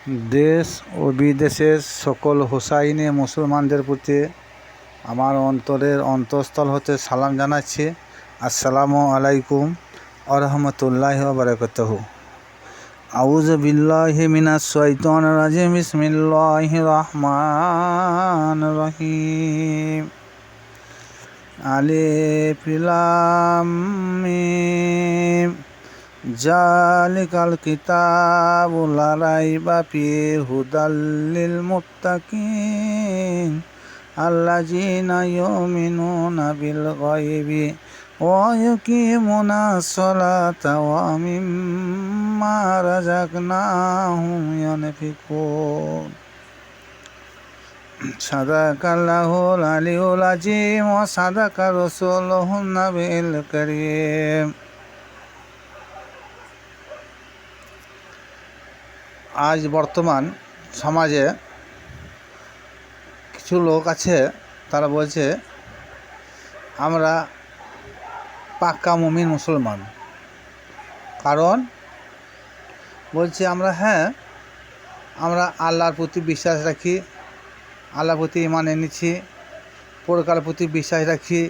দেশ ও বিদেশের সকল হোসাইনি মুসলমানদের প্রতি আমার অন্তরের অন্তঃস্থল হতে সালাম জানাচ্ছি। আসসালামু আলাইকুম ওয়া রাহমাতুল্লাহি ওয়া বারাকাতুহু। আউযু বিল্লাহি মিনাশ শাইতানির রাজিম। বিসমিল্লাহির রহমানির রহিম। আলিফ লাম মিম। জালিকাল কিতাবু লা রাইবা ফিহি হুদাল লিল মুত্তাকিন আল্লাযীনা ইউমিনুনা বিল গায়বি ওয়া ইউকিমুনাস সালাতা ওয়া মিম্মা রাযাকনাহুম ইউনফিকুন। সাদাকাল্লাহুল আলিয়্যুল আযীম ওয়া সাদাকা রাসূলুহুন নাবিয়্যুল কারীম। আজ বর্তমান সমাজে কিছু লোক আছে, তারা বলছে আমরা পাক্কা মুমিন মুসলমান। কারণ বলছে আমরা আমরা আল্লাহর প্রতি বিশ্বাস রাখি, আল্লাহর প্রতি ঈমান এনেছি, পরকালের প্রতি বিশ্বাস রাখি,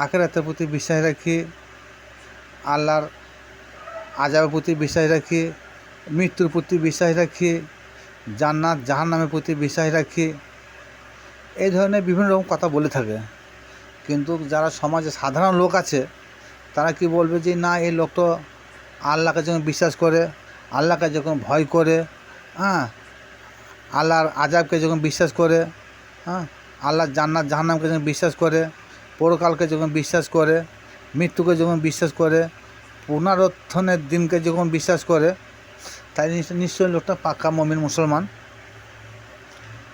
আখিরাতের প্রতি বিশ্বাস রাখি, আল্লাহর আযাবের প্রতি বিশ্বাস রাখি, মৃত্যুর প্রতি বিশ্বাস রাখি, জান্নাত জাহান্নামের প্রতি বিশ্বাস রাখি। এই ধরনের বিভিন্ন রকম কথা বলে থাকে। কিন্তু যারা সমাজে সাধারণ লোক আছে, তারা কি বলবে যে না, এই লোক তো আল্লাহকে যখন বিশ্বাস করে, আল্লাহকে যখন ভয় করে, আল্লাহর আযাবকে যখন বিশ্বাস করে, আল্লাহর জান্নাত জাহান্নামকে যখন বিশ্বাস করে, পরকালকে যখন বিশ্বাস করে, মৃত্যুকে যখন বিশ্বাস করে, পুনরুত্থানের দিনকে যখন বিশ্বাস করে, তাই নিশ্চয়ই লোকটা পাক্কা মুমিন মুসলমান।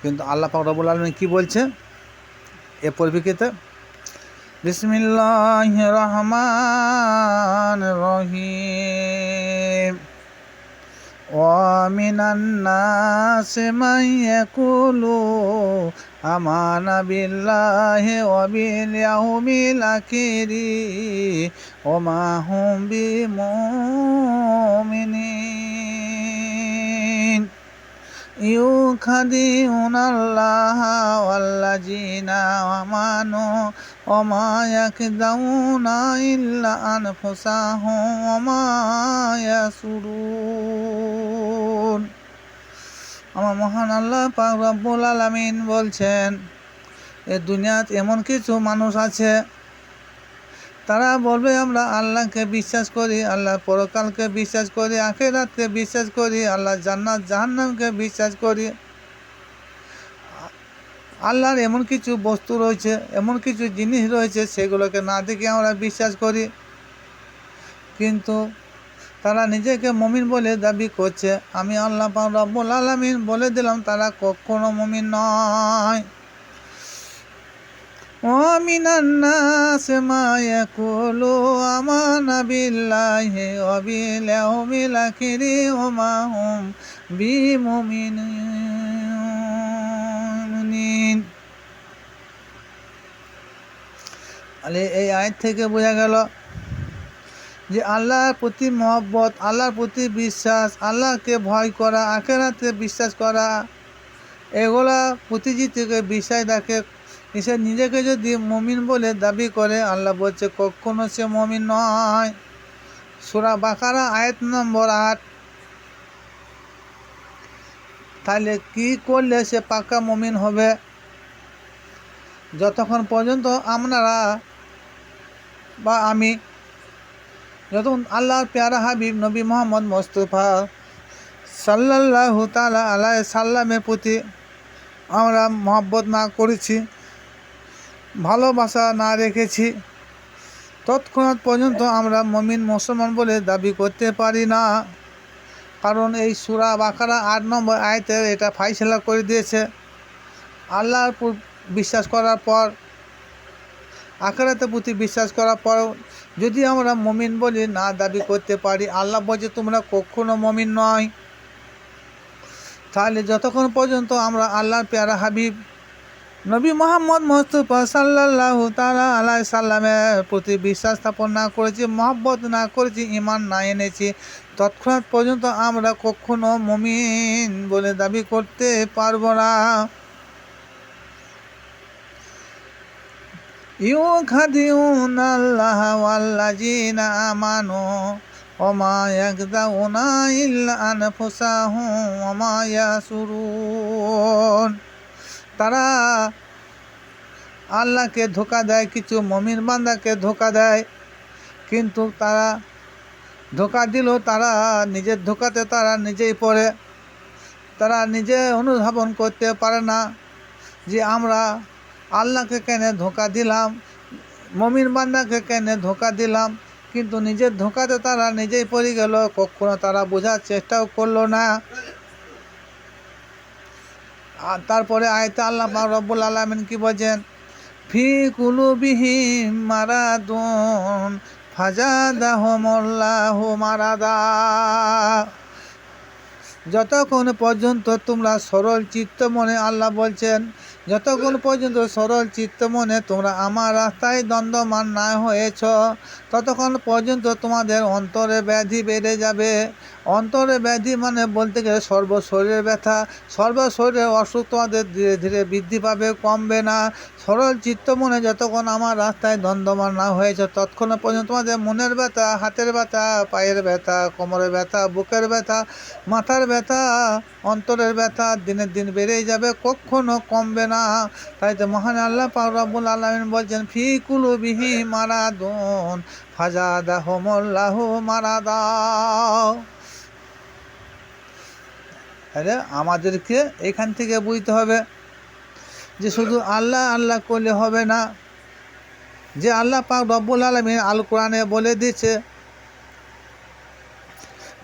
কিন্তু আল্লাহ পাক রব্বুল আলামিন কী বলছে এ পরিপ্রেক্ষিতে? বিসমিল্লাহির রহমানির রহিম। ওয়া মিনান নাসি মান ইয়াকুলু আমানা বিল্লাহি ওয়া বিল ইয়াউমিল আখিরি ওয়া মা হুম বিমুমিনিন ইউখাদিউনাল্লাহা ওয়াল্লাযীনা আমানু ওয়া মা ইয়াকদাউনা ইল্লা আনফুসাহুম ওয়া মা ইয়াশুরুন। আমার মহান আল্লাহ পাক রব্বুল আলামিন বলছেন, এই দুনিয়াতে এমন কিছু মানুষ আছে, তারা বলবে আমরা আল্লাহকে বিশ্বাস করি, আল্লাহর পরকালকে বিশ্বাস করি, আখিরাতকে বিশ্বাস করি, আল্লাহর জান্নাত জাহান্নামকে বিশ্বাস করি। আল্লাহর এমন কিছু বস্তু রয়েছে, এমন কিছু জিনিস রয়েছে, সেগুলোকে না দেখে আমরা বিশ্বাস করি। কিন্তু তারা নিজেকে মুমিন বলে দাবি করছে। আমি আল্লাহ পাক রব্বুল আলামিন বলে দিলাম, তারা কখনো মুমিন নয়। ওয়া মিনান নাসি মা ইয়াকুলু আমানা বিল্লাহি ওয়া বিল ইয়াউমিল আখিরি ওয়া মা হুম বিমুমিনিন। এই আয়াত থেকে বোঝা গেল যে আল্লাহর প্রতি মহব্বত, আল্লাহর প্রতি বিশ্বাস, আল্লাহকে ভয় করা, আখিরাতে বিশ্বাস করা, এগুলা প্রতিটি থেকে বিশ্বাস রাখে। সে নিজেকে যদি মুমিন বলে দাবি করে, আল্লাহ বলছে কখনো সে মুমিন নয়। সূরা বাকারা আয়াত নম্বর 8। তাহলে কি করলে সে পাক্কা মুমিন হবে? যতক্ষণ পর্যন্ত আপনারা বা আমি, যতক্ষণ আল্লাহর প্যারা হাবিব নবী মুহাম্মদ মুস্তাফা সাল্লাল্লাহু তাআলা আলাইহি সাল্লামের প্রতি আমরা মহব্বত না করেছি, ভালোবাসা না রেখেছি, তৎক্ষণাৎ পর্যন্ত আমরা মুমিন মুসলমান বলে দাবি করতে পারি না। কারণ এই সূরা বাকারা 8 নম্বর আয়াতে এটা ফায়সালা করে দিয়েছে। আল্লাহর বিশ্বাস করার পর, আখিরাতের প্রতি বিশ্বাস করার পর যদি আমরা মুমিন বলে না দাবি করতে পারি, আল্লাহ বলছে তোমরা কখনো মুমিন নয়। তাহলে যতক্ষণ পর্যন্ত আমরা আল্লাহর প্যারা হাবিব নবী মোহাম্মদ মুস্তাফা সাল্লাল্লাহু তাআলা আলাইহি সাল্লামের প্রতি বিশ্বাস স্থাপন না করেছি, মহব্বত না করেছি, ঈমান না এনেছি, তৎক্ষণাৎ পর্যন্ত আমরা কখনো মুমিন বলে দাবি করতে পারবো না। ইউখাদিউনাল্লাহা ওয়াল্লাযীনা আমানু ওয়া মা ইয়াখদাউনা ইল্লা আনফুসাহুম ওয়া মা ইয়াশুরুন। তারা আল্লাহকে ধোঁকা দেয়, কিছু মুমিন বান্দাকে ধোঁকা দেয়, কিন্তু তারা ধোঁকা দিল, তারা নিজের ধোঁকাতে তারা নিজেই পড়ে। তারা নিজে অনুধাবন করতে পারে না যে আমরা আল্লাহকে কেন ধোঁকা দিলাম, মুমিন বান্দাকে কেন ধোঁকা দিলাম, কিন্তু নিজের ধোঁকাতে তারা নিজেই পড়ে গেল, কখনো তারা বোঝার চেষ্টাও করলো না। আর তারপরে আয়াতে আল্লাহ পাক রব্বুল আলামিন কি বলছেন, ফি কুলুবিহিম মারাদুন ফাজাদাহুমুল্লাহু মারাদা। যতক্ষণ পর্যন্ত তোমরা সরল চিত্ত মনে, আল্লাহ বলছেন, যতক্ষণ পর্যন্ত সরল চিত্ত মনে তোমরা আমার রাস্তায় দ্বন্দ্বমান না হয়েছ, ততক্ষণ পর্যন্ত তোমাদের অন্তরে ব্যাধি বেড়ে যাবে। অন্তরে ব্যাধি মানে বলতে গেলে সর্বশরীরের ব্যথা, সর্বশরীরের অসুখ তোমাদের ধীরে ধীরে বৃদ্ধি পাবে, কমবে না। সরল চিত্ত মনে যতক্ষণ আমার রাস্তায় দ্বন্দ্বমান না হয়েছে, ততক্ষণ পর্যন্ত তোমাদের মনের ব্যথা, হাতের ব্যথা, পায়ের ব্যথা, কোমরের ব্যথা, বুকের ব্যথা, মাথার ব্যথা, অন্তরের ব্যথা দিনের দিন বেড়েই যাবে, কখনো কমবে না। তাই তো মহান আল্লাহ পাক রব্বুল আলামিন বলছেন, ফি কুলুবিহিম মারাদুন ফাজাদাহুমুল্লাহু মারাদা। আরে আমাদেরকে এখান থেকে বুঝতে হবে যে শুধু আল্লাহ আল্লাহ করলে হবে না, যে আল্লাহ পাক রব্বুল আলামিন আল কোরআনে বলে দিয়েছে,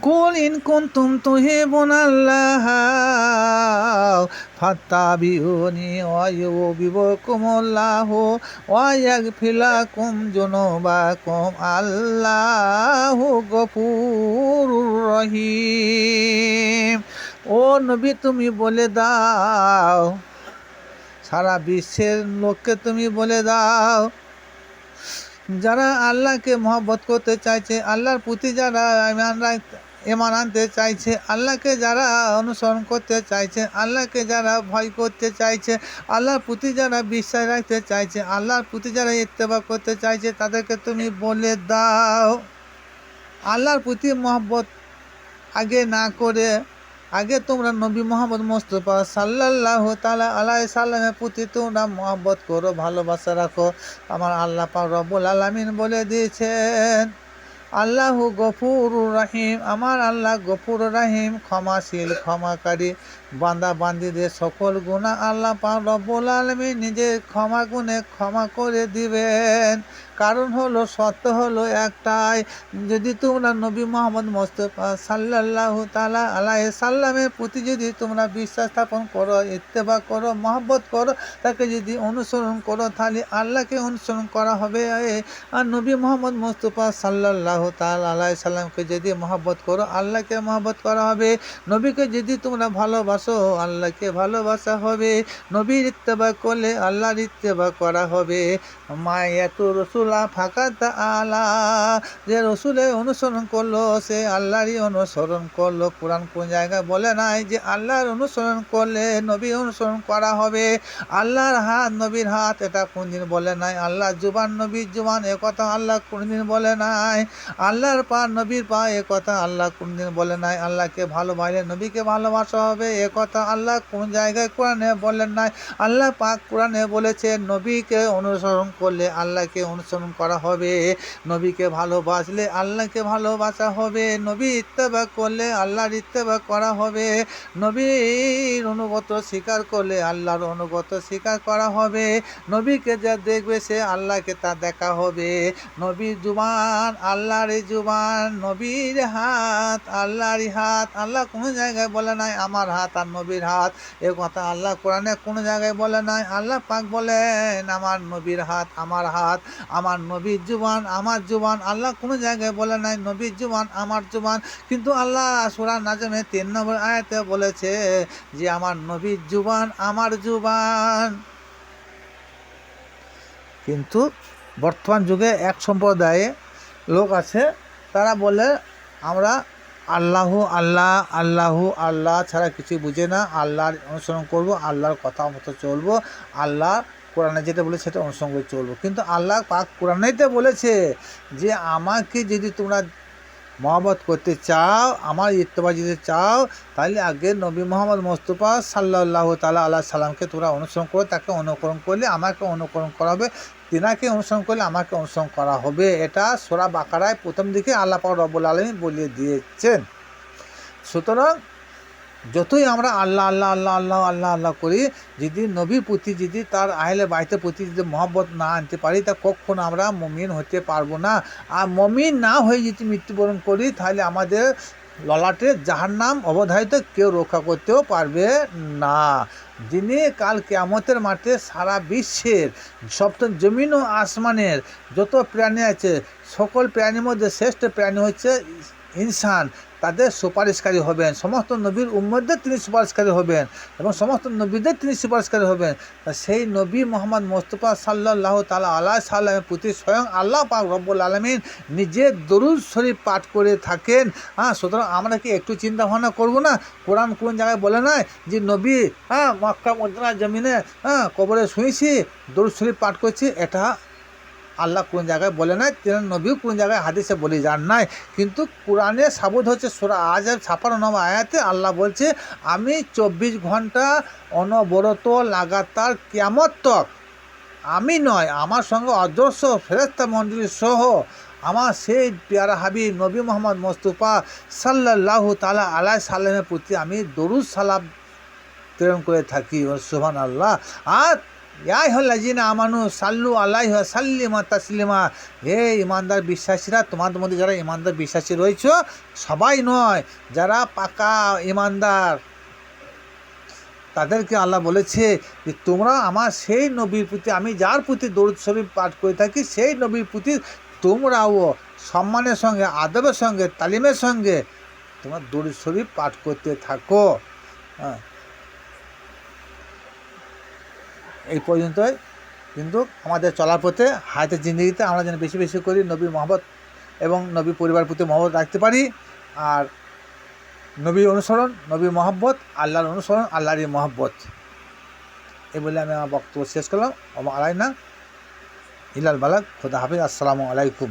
কুল ইন কুনতুম তুহিবুনাল্লাহা ফাত্তাবিউনি ওয়া ইউহিব্বুকুমুল্লাহু ওয়া ইয়াগফির লাকুম যুনুবাকুম আল্লাহু গফুরুর রহিম। ও নবী, তুমি বলে দাও, সারা বিশ্বের লোককে তুমি বলে দাও, যারা আল্লাহকে মহব্বত করতে চাইছে, আল্লাহর প্রতি যারা ঈমান আনতে চাইছে, আল্লাহকে যারা অনুসরণ করতে চাইছে, আল্লাহকে যারা ভয় করতে চাইছে, আল্লাহর প্রতি যারা বিশ্বাস রাখতে চাইছে, আল্লাহর প্রতি যারা ইত্তেবা করতে চাইছে, তাদেরকে তুমি বলে দাও, আল্লাহর প্রতি মহব্বত আগে না করে আগে তোমরা নবী মোহাম্মদ মুস্তাফা সাল্লাল্লাহু তাআলা আলাইহি সাল্লামের প্রতি তোমরা মহব্বত করো, ভালোবাসা রাখো। আমার আল্লাহ পাক রব্বুল আলামিন বলে দিয়েছেন, আল্লাহু গফুরুর রহিম, আমার আল্লাহ গফুর রহিম, ক্ষমাশীল, ক্ষমাকারী, বান্দা বান্দীদের সকল গুনাহ আল্লাহ পাক রব্বুল আলামিন নিজে ক্ষমা গুণে ক্ষমা করে দিবেন। কারণ হলো, সত্য হলো একটাই, যদি তোমরা নবী মোহাম্মদ মুস্তাফা সাল্লাল্লাহু তাআলা আলাইহি সাল্লামের প্রতি যদি তোমরা বিশ্বাস স্থাপন করো, ইত্তেবা করো, মহব্বত করো, তাকে যদি অনুসরণ করো, তাহলে আল্লাহকে অনুসরণ করা হবে। আর নবী মোহাম্মদ মুস্তাফা সাল্লাল্লাহু তাআলা আলাইহি সাল্লামকে যদি মহব্বত করো, আল্লাহকে মহব্বত করা হবে। নবীকে যদি তোমরা ভালোবাসো, আল্লাহকে ভালোবাসা হবে। নবীর ইত্তেবা করলে আল্লাহর ইত্তেবা করা হবে। মায়াতু রসুলা ফাকাত আলা, যে রসুলের অনুসরণ করলো সে আল্লাহরই অনুসরণ করলো। কোরআন কোন জায়গায় বলে নাই যে আল্লাহর অনুসরণ করলে নবীর অনুসরণ করা হবে। আল্লাহর হাত নবীর হাত, এটা কোনদিন বলে নাই। আল্লাহর জুবান নবীর জুবান, এ কথা আল্লাহ কোনদিন বলে নাই। আল্লাহর পা নবীর পা, এ কথা আল্লাহ কোনদিন বলে নাই। আল্লাহকে ভালোবাসলে নবীকে ভালোবাসা হবে, এ কথা আল্লাহ কোন জায়গায় কোরআনে বলেন নাই। আল্লাহ পাক কোরআনে বলেছে, নবীকে অনুসরণ করলে আল্লাহকে অনুসরণ করা হবে, নবীকে ভালোবাসলে আল্লাহকে ভালোবাসা হবে, নবী ইত্তেবা করলে আল্লাহর ইত্তেবা করা হবে, নবীর অনুগত স্বীকার করলে আল্লাহর অনুগত স্বীকার করা হবে। নবীকে যা দেখবে সে আল্লাহকে তা দেখা হবে। নবীর জুবান আল্লাহরই জুবান, নবীর হাত আল্লাহরই হাত। আল্লাহ কোনো জায়গায় বলে নাই আমার হাত আর নবীর হাত, এ কথা আল্লাহ কোরআনে কোনো জায়গায় বলে নাই। আল্লাহ পাক বলেন, আমার নবীর হাত আমার হাত, আমার নবীর জুবান আমার জুবান। আল্লাহ কোনো জায়গায় বলে নাই নবীর জুবান আমার জুবান, কিন্তু আল্লাহ সূরা নাজমে 3 নম্বর আয়াতে বলেছে যে আমার নবীর জুবান আমার জুবান। কিন্তু বর্তমান যুগে এক সম্প্রদায়ে লোক আছে, তারা বলে আমরা আল্লাহু আল্লাহ আল্লাহু আল্লাহ ছাড়া কিছুই বুঝে না, আল্লাহর অনুসরণ করব, আল্লাহর কথা মতো চলবো, আল্লাহ কোরআনে যেটা বলে সেটা অনুসরণ করে চলবো। কিন্তু আল্লাহ পাক কোরআনেতে বলেছে যে আমাকে যদি তোমরা মহব্বত করতে চাও, আমার ইত্তেবা যদি চাও, তাহলে আগে নবী মোহাম্মদ মোস্তফা সাল্লাল্লাহু তাআলা আলাইহি সাল্লামকে তোমরা অনুসরণ করো। তাকে অনুকরণ করলে আমাকে অনুকরণ করা হবে, তিনাকে অনুসরণ করলে আমাকে অনুসরণ করা হবে। এটা সূরা বাকারায় প্রথম দিকে আল্লাহ পাক রব্বুল আলামিন বলে দিয়েছেন। সুতরাং যতই আমরা আল্লাহ আল্লাহ আল্লাহ আল্লাহ আল্লাহ আল্লাহ করি, যদি নবীর প্রতি যদি তার আহলে বাইতের প্রতি যদি মহব্বত না আনতে পারি, তা কখনো আমরা মুমিন হতে পারবো না। আর মুমিন না হয়ে যদি মৃত্যুবরণ করি, তাহলে আমাদের ললাটে জাহান্নাম অবধারিত, কেউ রক্ষা করতেও পারবে না। যিনি কাল কিয়ামতের মাঠে সারা বিশ্বের সপ্তম জমিন ও আসমানের যত প্রাণী আছে, সকল প্রাণীর মধ্যে শ্রেষ্ঠ প্রাণী হচ্ছে ইনসান, তাদের সুপারিশকারী হবেন। সমস্ত নবীর উম্মতদের তিনি সুপারিশকারী হবেন এবং সমস্ত নবীদের তিনি সুপারিশকারী হবেন। সেই নবী মোহাম্মদ মোস্তফা সাল্লাল্লাহু তাআলা আলাইহি সাল্লামের প্রতি স্বয়ং আল্লাহ পাক রব্বুল আলামিন নিজে দরুদ শরীফ পাঠ করে থাকেন। সুতরাং আমরা কি একটু চিন্তা ভাবনা করবো না? কোরআন কোন জায়গায় বলে নাই যে নবী মক্কা মদিনা জমিনে কবরে শুয়েছি, দরুদ শরীফ পাঠ করছি? এটা আল্লাহ কোন জায়গায় বলে নাই, তেনার নবীও কোন জায়গায় হাদিসে বলে যান নাই। কিন্তু কোরআনে সাবুত হচ্ছে সূরা আহজাব 56 নম্বর আয়াতে আল্লাহ বলছে, আমি 24 ঘন্টা অনবরত লাগাতার কিয়ামত তক, আমি নয় আমার সঙ্গে অজস্র ফেরেশতা মণ্ডলী সহ আমার সেই পেয়ারা হাবিব নবী মোহাম্মদ মোস্তফা সাল্লাল্লাহু তাআলা আলাইহি সাল্লামের প্রতি আমি দরুদ সালাম প্রেরণ করে থাকি। সুবহানাল্লাহ। আর ইয়া আইয়ুহাল্লাযীনা আমানু সাল্লু আলাইহি ওয়া সাল্লিমু তাসলিমা, হে ইমানদার বিশ্বাসীরা, তোমাদের মধ্যে যারা ইমানদার বিশ্বাসী রয়েছে, সবাই নয়, যারা পাকা ইমানদার, তাদেরকে আল্লাহ বলেছে যে তোমরা আমার সেই নবীর প্রতি, আমি যার প্রতি দরুদ শরীফ পাঠ করে থাকি, সেই নবীর প্রতি তোমরাও সম্মানের সঙ্গে, আদবের সঙ্গে, তালিমের সঙ্গে তোমরা দরুদ শরীফ পাঠ করতে থাকো। এই পর্যন্তই। কিন্তু আমাদের চলার পথে হায়াতের জিন্দগিতে আমরা যেন বেশি বেশি করি নবী মহব্বত এবং নবী পরিবার প্রতি মহব্বত রাখতে পারি। আর নবী অনুসরণ, নবী মহব্বত, আল্লাহর অনুসরণ, আল্লাহরই মহব্বত। এই বলে আমি আমার বক্তব্য শেষ করলাম। ওমা আলাইনা ইল্লাল বালাগ। খোদা হাফিজ। আসসালামু আলাইকুম।